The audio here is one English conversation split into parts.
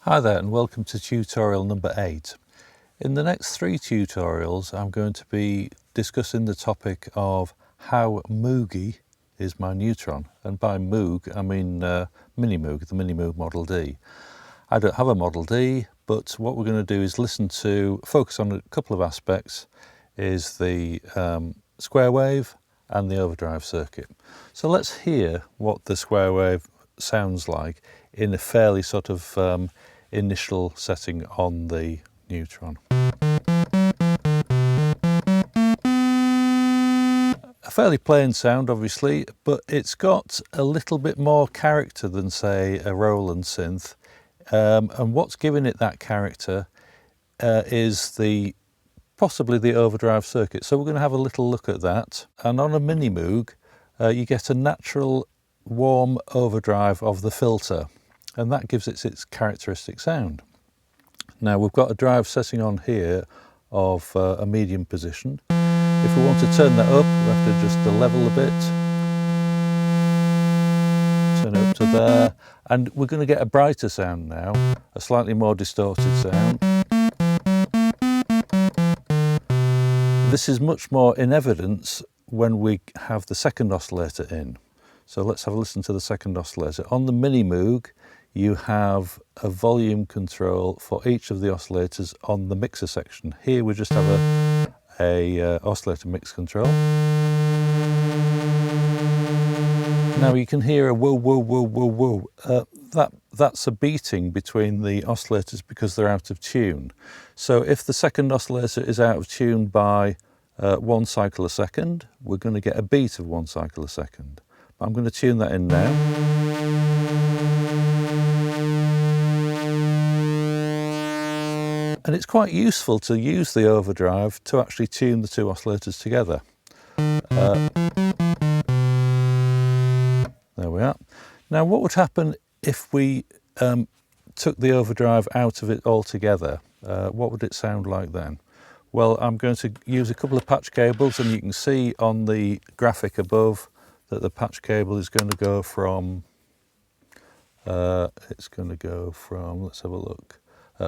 Hi there and welcome to tutorial number 8. In the next 3 tutorials I'm going to be discussing the topic of how Moogy is my neutron, and by Moog I mean Mini Moog, the Mini Moog Model D. I don't have a Model D, but what we're going to do is focus on a couple of aspects, is the square wave and the overdrive circuit. So let's hear what the square wave sounds like in a fairly sort of initial setting on the neutron. A fairly plain sound obviously, but it's got a little bit more character than say a Roland synth, and what's giving it that character is possibly the overdrive circuit. So we're going to have a little look at that. And on a Mini Moog you get a natural warm overdrive of the filter, and that gives it its characteristic sound. Now we've got a drive setting on here of a medium position. If we want to turn that up, we have to adjust the level a bit, turn it up to there, and we're going to get a brighter sound now, a slightly more distorted sound. This is much more in evidence when we have the second oscillator in. So let's have a listen to the second oscillator. On the Mini Moog, you have a volume control for each of the oscillators on the mixer section. Here we just have a oscillator mix control. Now you can hear a whoa, whoa, whoa, whoa, whoa. That's a beating between the oscillators because they're out of tune. So if the second oscillator is out of tune by 1 cycle a second, we're going to get a beat of 1 cycle a second. I'm going to tune that in now. And it's quite useful to use the overdrive to actually tune the 2 oscillators together. There we are. Now what would happen if we took the overdrive out of it altogether? What would it sound like then? Well, I'm going to use a couple of patch cables, and you can see on the graphic above that the patch cable is going to go from, let's have a look,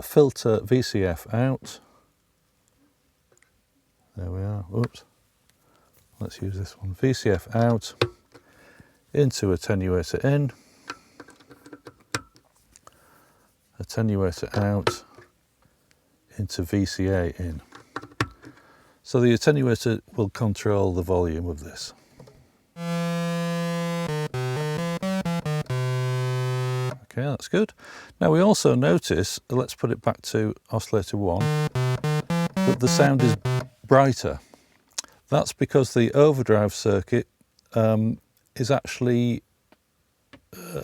filter VCF out. There we are, oops. Let's use this one, VCF out, into attenuator in, attenuator out, into VCA in. So the attenuator will control the volume of this. Okay, that's good. Now we also notice, let's put it back to oscillator 1, that the sound is brighter. That's because the overdrive circuit is actually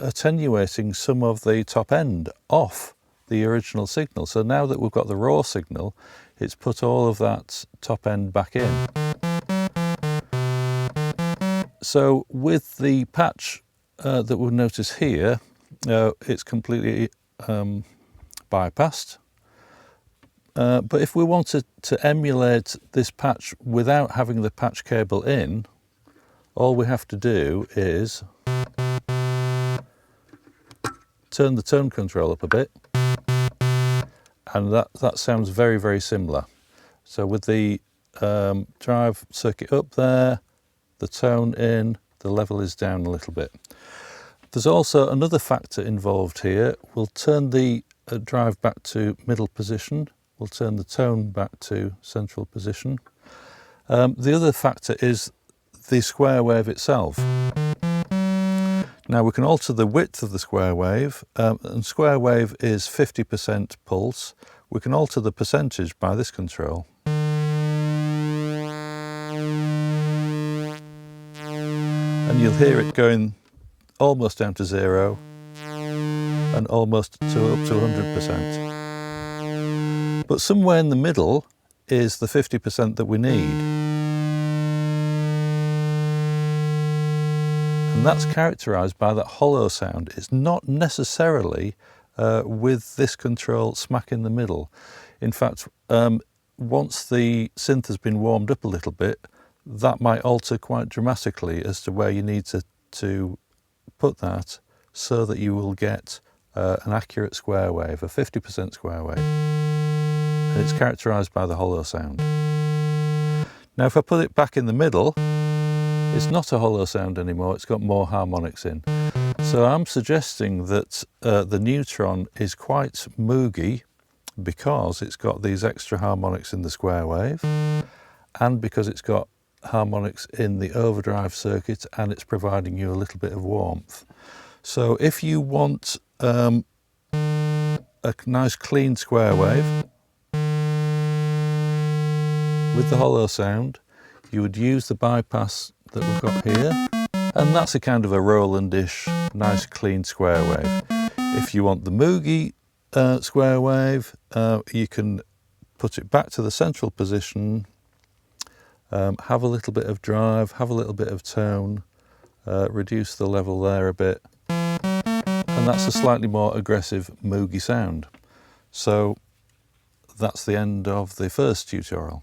attenuating some of the top end off the original signal. So now that we've got the raw signal, it's put all of that top end back in. So with the patch that we'll notice here, it's completely bypassed. But if we wanted to emulate this patch without having the patch cable in, all we have to do is turn the tone control up a bit, and that sounds very, very similar. So with the drive circuit up there, the tone in, the level is down a little bit. There's also another factor involved here. We'll turn the drive back to middle position. We'll turn the tone back to central position. The other factor is the square wave itself. Now we can alter the width of the square wave, and square wave is 50% pulse. We can alter the percentage by this control. And you'll hear it going almost down to 0 and almost up to 100%. But somewhere in the middle is the 50% that we need. And that's characterized by that hollow sound. It's not necessarily with this control smack in the middle. In fact, once the synth has been warmed up a little bit, that might alter quite dramatically as to where you need to put that so that you will get an accurate square wave, a 50% square wave. And it's characterised by the hollow sound. Now if I put it back in the middle, it's not a hollow sound anymore, it's got more harmonics in. So I'm suggesting that the Neutron is quite Moogy because it's got these extra harmonics in the square wave, and because it's got harmonics in the overdrive circuit, and it's providing you a little bit of warmth. So if you want a nice clean square wave with the hollow sound, you would use the bypass that we've got here, and that's a kind of a Rolandish nice clean square wave. If you want the Moogy square wave, you can put it back to the central position, have a little bit of drive, have a little bit of tone, reduce the level there a bit, and that's a slightly more aggressive Moogy sound. So that's the end of the first tutorial.